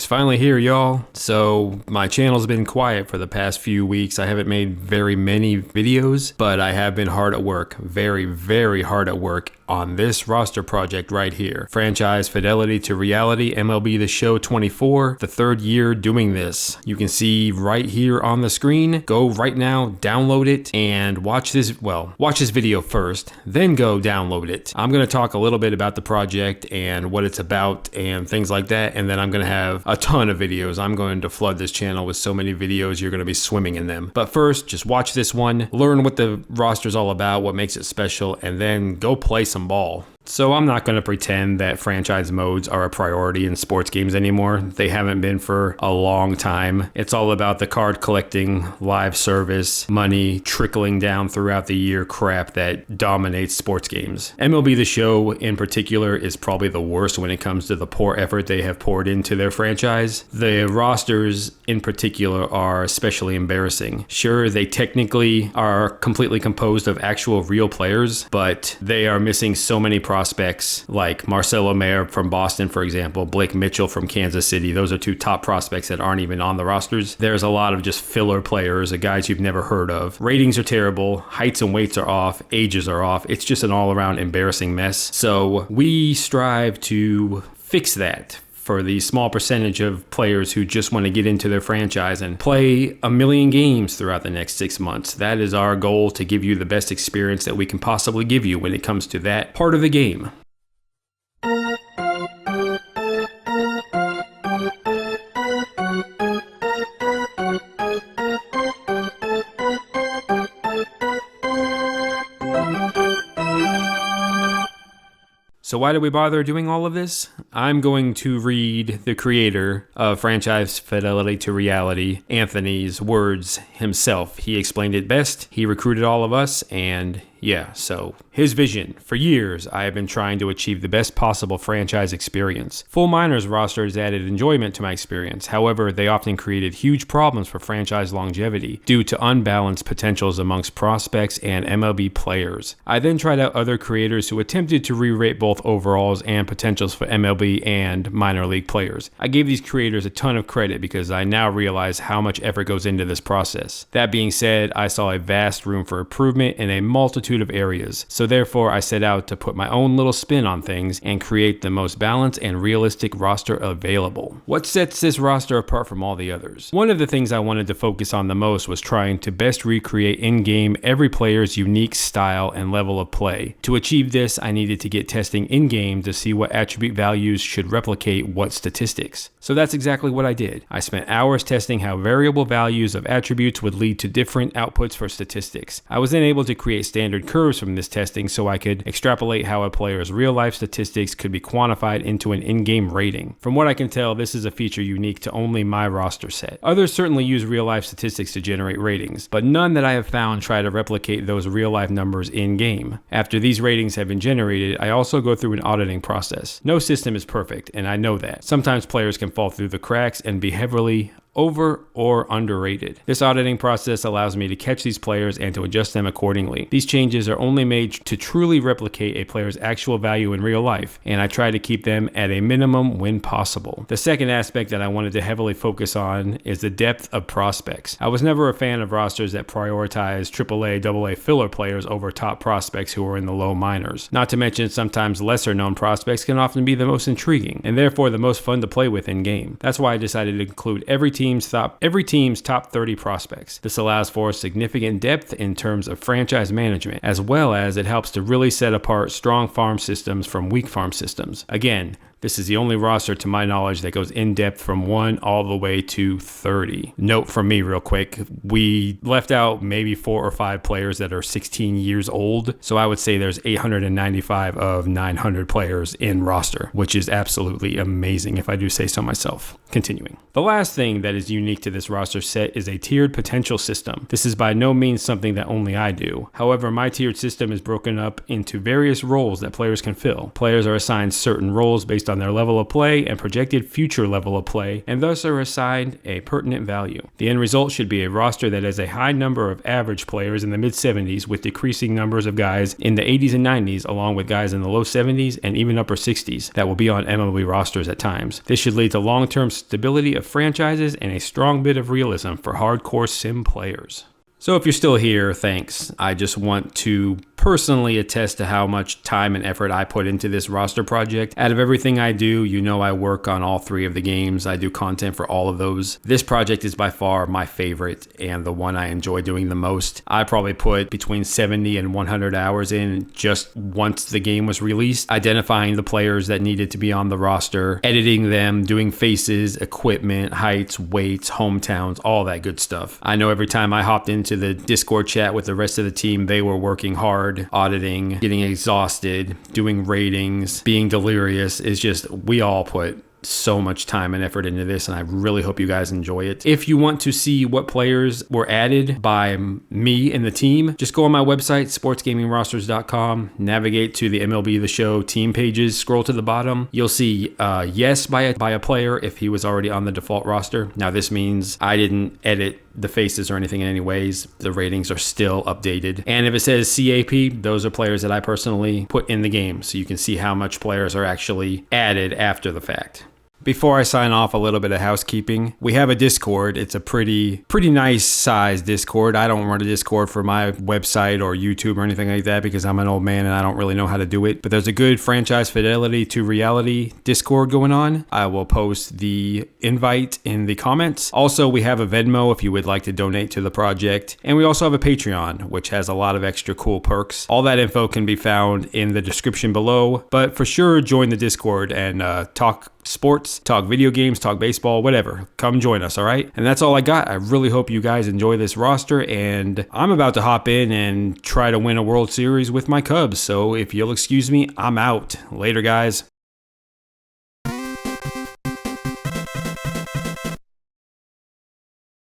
finally here, y'all. So my channel's been quiet for the past few weeks. I haven't made very many videos, but I have been hard at work, very hard at work on this roster project right here. Franchise Fidelity to Reality, MLB The Show 24, the third year doing this. You can see right here on the screen. Go right now, download it, and watch this video first, then go download it. I'm gonna talk a little bit about the project and what it's about and things like that, and then I'm gonna have a ton of videos. I'm going to flood this channel with so many videos, you're gonna be swimming in them. But first, just watch this one, learn what the roster's all about, what makes it special, and then go play some ball. So I'm not going to pretend that franchise modes are a priority in sports games anymore. They haven't been for a long time. It's all about the card collecting, live service, money trickling down throughout the year crap that dominates sports games. MLB The Show in particular is probably the worst when it comes to the poor effort they have poured into their franchise. The rosters in particular are especially embarrassing. Sure, they technically are completely composed of actual real players, but they are missing so many prospects like Marcelo Mayer from Boston, for example, Blake Mitchell from Kansas City. Those are two top prospects that aren't even on the rosters. There's a lot of just filler players, guys you've never heard of. Ratings are terrible, heights and weights are off, ages are off. It's just an all-around embarrassing mess. So we strive to fix that for the small percentage of players who just want to get into their franchise and play a million games throughout the next 6 months. That is our goal, to give you the best experience that we can possibly give you when it comes to that part of the game. So why do we bother doing all of this? I'm going to read the creator of Franchise Fidelity to Reality, Anthony's words himself. He explained it best. He recruited all of us, and yeah, so his vision. For years, I have been trying to achieve the best possible franchise experience. Full minors rosters added enjoyment to my experience. However, they often created huge problems for franchise longevity due to unbalanced potentials amongst prospects and MLB players. I then tried out other creators who attempted to re-rate both overalls and potentials for MLB and minor league players. I gave these creators a ton of credit because I now realize how much effort goes into this process. That being said, I saw a vast room for improvement in a multitude of areas. So therefore, I set out to put my own little spin on things and create the most balanced and realistic roster available. What sets this roster apart from all the others? One of the things I wanted to focus on the most was trying to best recreate in-game every player's unique style and level of play. To achieve this, I needed to get testing in-game to see what attribute values should replicate what statistics. So that's exactly what I did. I spent hours testing how variable values of attributes would lead to different outputs for statistics. I was then able to create standard curves from this testing so I could extrapolate how a player's real-life statistics could be quantified into an in-game rating. From what I can tell, this is a feature unique to only my roster set. Others certainly use real-life statistics to generate ratings, but none that I have found try to replicate those real-life numbers in-game. After these ratings have been generated, I also go through an auditing process. No system is perfect, and I know that. Sometimes players can fall through the cracks and be heavily over or underrated. This auditing process allows me to catch these players and to adjust them accordingly. These changes are only made to truly replicate a player's actual value in real life, and I try to keep them at a minimum when possible. The second aspect that I wanted to heavily focus on is the depth of prospects. I was never a fan of rosters that prioritize AAA, AA filler players over top prospects who are in the low minors. Not to mention, sometimes lesser known prospects can often be the most intriguing, and therefore the most fun to play with in game. That's why I decided to include every team's top 30 prospects. This allows for significant depth in terms of franchise management, as well as it helps to really set apart strong farm systems from weak farm systems. Again, this is the only roster to my knowledge that goes in depth from 1 all the way to 30. Note from me real quick, we left out maybe 4 or 5 players that are 16 years old. So I would say there's 895 of 900 players in roster, which is absolutely amazing if I do say so myself. Continuing. The last thing that is unique to this roster set is a tiered potential system. This is by no means something that only I do. However, my tiered system is broken up into various roles that players can fill. Players are assigned certain roles based based on their level of play and projected future level of play, and thus are assigned a pertinent value. The end result should be a roster that has a high number of average players in the mid-70s with decreasing numbers of guys in the 80s and 90s, along with guys in the low 70s and even upper 60s that will be on MLB rosters at times. This should lead to long-term stability of franchises and a strong bit of realism for hardcore sim players. So if you're still here, thanks. I just want to personally attest to how much time and effort I put into this roster project. Out of everything I do, you know I work on all 3 of the games. I do content for all of those. This project is by far my favorite and the one I enjoy doing the most. I probably put between 70 and 100 hours in just once the game was released, identifying the players that needed to be on the roster, editing them, doing faces, equipment, heights, weights, hometowns, all that good stuff. I know every time I hopped into the Discord chat with the rest of the team, they were working hard, auditing, getting exhausted, doing ratings, being delirious. It's just, we all put so much time and effort into this, and I really hope you guys enjoy it. If you want to see what players were added by me and the team, just go on my website, sportsgamingrosters.com, navigate to the MLB The Show team pages, scroll to the bottom. You'll see yes by a player if he was already on the default roster. Now this means I didn't edit the faces or anything in any ways. The ratings are still updated. And if it says CAP, those are players that I personally put in the game, so you can see how much players are actually added after the fact. Before I sign off, a little bit of housekeeping. We have a Discord. It's a pretty nice size Discord. I don't run a Discord for my website or YouTube or anything like that because I'm an old man and I don't really know how to do it. But there's a good franchise Fidelity to Reality Discord going on. I will post the invite in the comments. Also, we have a Venmo if you would like to donate to the project. And we also have a Patreon, which has a lot of extra cool perks. All that info can be found in the description below. But for sure, join the Discord and talk sports, talk video games, talk baseball, whatever. Come join us, all right? And that's all I got. I really hope you guys enjoy this roster, and I'm about to hop in and try to win a World Series with my Cubs. So if you'll excuse me, I'm out. Later, guys.